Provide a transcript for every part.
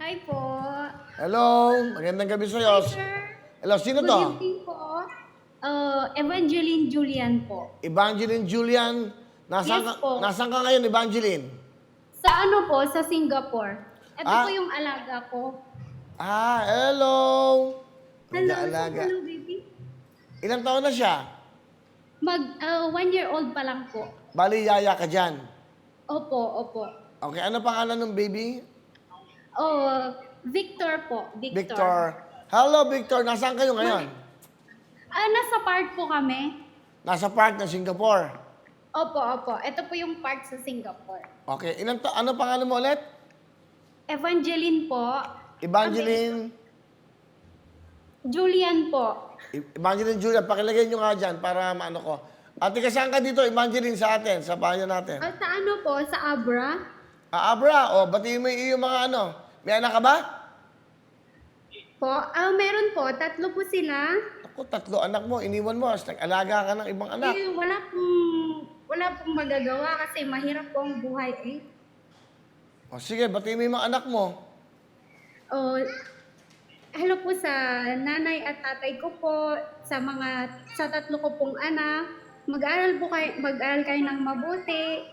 Hi po. Hello, magandang gabi sa'yo. Hi, sir. Hello, sino Good to? evening po. Evangeline Julian po. Evangeline Julian. Yes po. Nasaan ka ngayon, Evangeline? Sa ano po? Sa Singapore. Ito po Ah, yung alaga ko. hello. Hello, Mag-aalaga. hello, baby. Ilang taon na siya? 1 year old pa lang po. Bali, yaya ka dyan. Opo, opo. Okay, ano pangalan ng baby? Oh, Victor po. Victor. Hello, Victor. Nasaan kayo ngayon? Nasa park po kami. Nasa park ng Singapore. Opo, opo. Ito po yung park sa Singapore. Okay, ano pangalan mo ulit? Evangeline po. Evangeline. Julian po. Evangeline Julian, pakilagay nyo nga dyan para maano ko. Ate, saan ka dito, Evangeline, sa atin, sa bayan natin? Sa ano po? Sa Abra. Abra, batiin mo yung mga ano. May anak ka ba? Po, meron po. 3 po sila. Ako, 3 anak mo, iniwan mo, nag-alaga ka ng ibang anak. Wala pong magagawa kasi mahirap po ang buhay eh. Sige, batiin mo yung mga anak mo. Oh, hello po sa nanay at tatay ko po, sa 3 ko pong anak. Mag-aral kayo ng mabuti.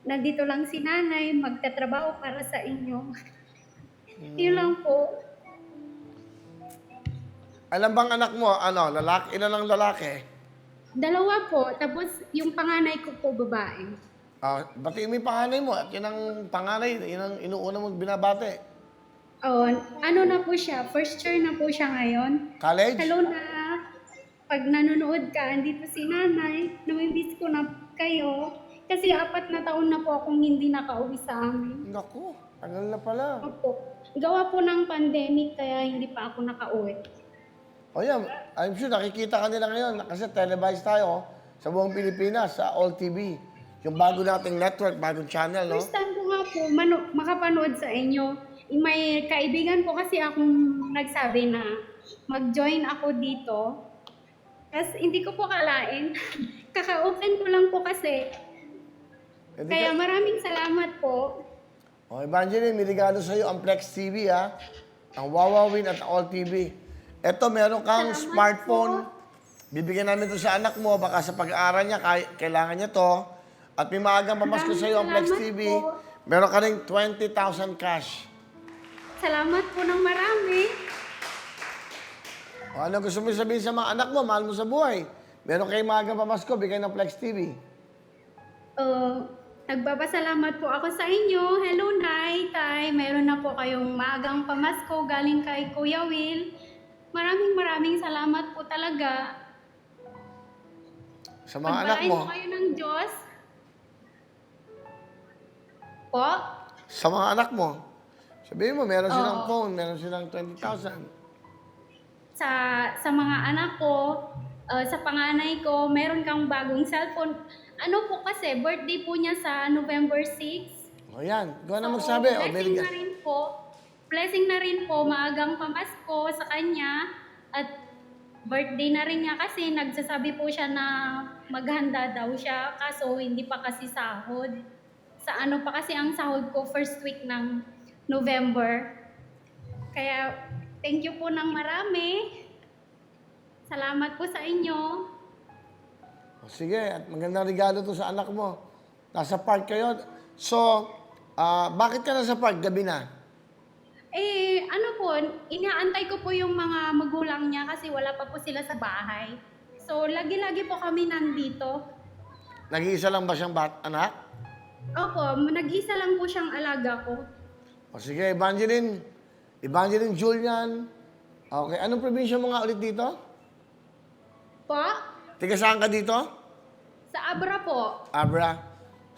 Nandito lang si nanay, magtatrabaho para sa inyo. Yun lang po. Alam bang anak mo, lalaki, ilan ang lalaki? 2 po, tapos yung panganay ko po babae. Batiin mo yung panganay mo, at yun ang panganay, yun ang inuuna mong binabate. Oh, ano na po siya, first year na po siya ngayon. College? Hello na. Pag nanonood ka, andito si nanay, namimiss ko na kayo. Kasi 4 na taon na po akong hindi nakauwi sa amin. Naku, tagal na pala. Opo. Gawa po ng pandemic, kaya hindi pa ako nakauwi. O yan, I'm sure nakikita ka nila ngayon kasi televised tayo sa buong Pilipinas, sa All TV. Yung bago nating network, bagong channel, no? First time ko nga po makapanood sa inyo. May kaibigan po kasi akong nagsabi na mag-join ako dito. Tapos hindi ko po kalain. Kaka-open ko lang po kasi. Kaya maraming salamat po. Evangeline, may regalo sa'yo ang Flex TV, ha? Ang Wawawin at All TV. Eto, meron kang Salamat smartphone. po. Bibigyan namin to sa anak mo. Baka sa pag-aaral niya, kailangan niya to. At may maagang pamasko sa'yo ang Flex Salamat TV. po. Meron ka rin 20,000 cash. Salamat po ng marami. Ano gusto mo sabihin sa mga anak mo? Mahal mo sa buhay. Meron kayong maagang pamasko, bigay ng Flex TV. Nagpapasalamat po ako sa inyo. Hello, Nay, Tay. Meron na po kayong maagang pamasko galing kay Kuya Will. Maraming salamat po talaga. Sa mga anak Pagpalain mo. po kayo ng Diyos. Po? Sa mga anak mo. Sabihin mo, meron silang Oo. phone, meron silang 20,000. Sa mga anak ko, sa panganay ko, meron kang bagong cellphone. Ano po kasi, birthday po niya sa November 6. O yan, gawa na magsabi. Blessing na rin po. Blessing na rin po, maagang pamasko sa kanya. At birthday na rin niya kasi nagsasabi po siya na maghanda daw siya. Kaso hindi pa kasi sahod. Sa ano pa kasi ang sahod ko first week ng November. Kaya thank you po ng marami. Salamat po sa inyo. Sige, at magandang regalo to sa anak mo. Nasa park kayo. So, bakit ka nasa park? Gabi na. Ano po, inaantay ko po yung mga magulang niya kasi wala pa po sila sa bahay. So, lagi-lagi po kami nandito. Nag-iisa lang ba siyang anak? Opo, nag-isa lang po siyang alaga ko. Sige, Evangeline. Evangeline Julian. Okay, anong probinsya mo nga ulit dito? Po? Tiga saan ka dito? Sa Abra po. Abra.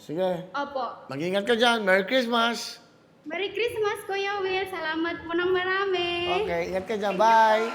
Sige, Opo. mag-ingat ka dyan. Merry Christmas. Merry Christmas, Kuya Will. Salamat po ng marami. Okay, ingat ka dyan. Bye.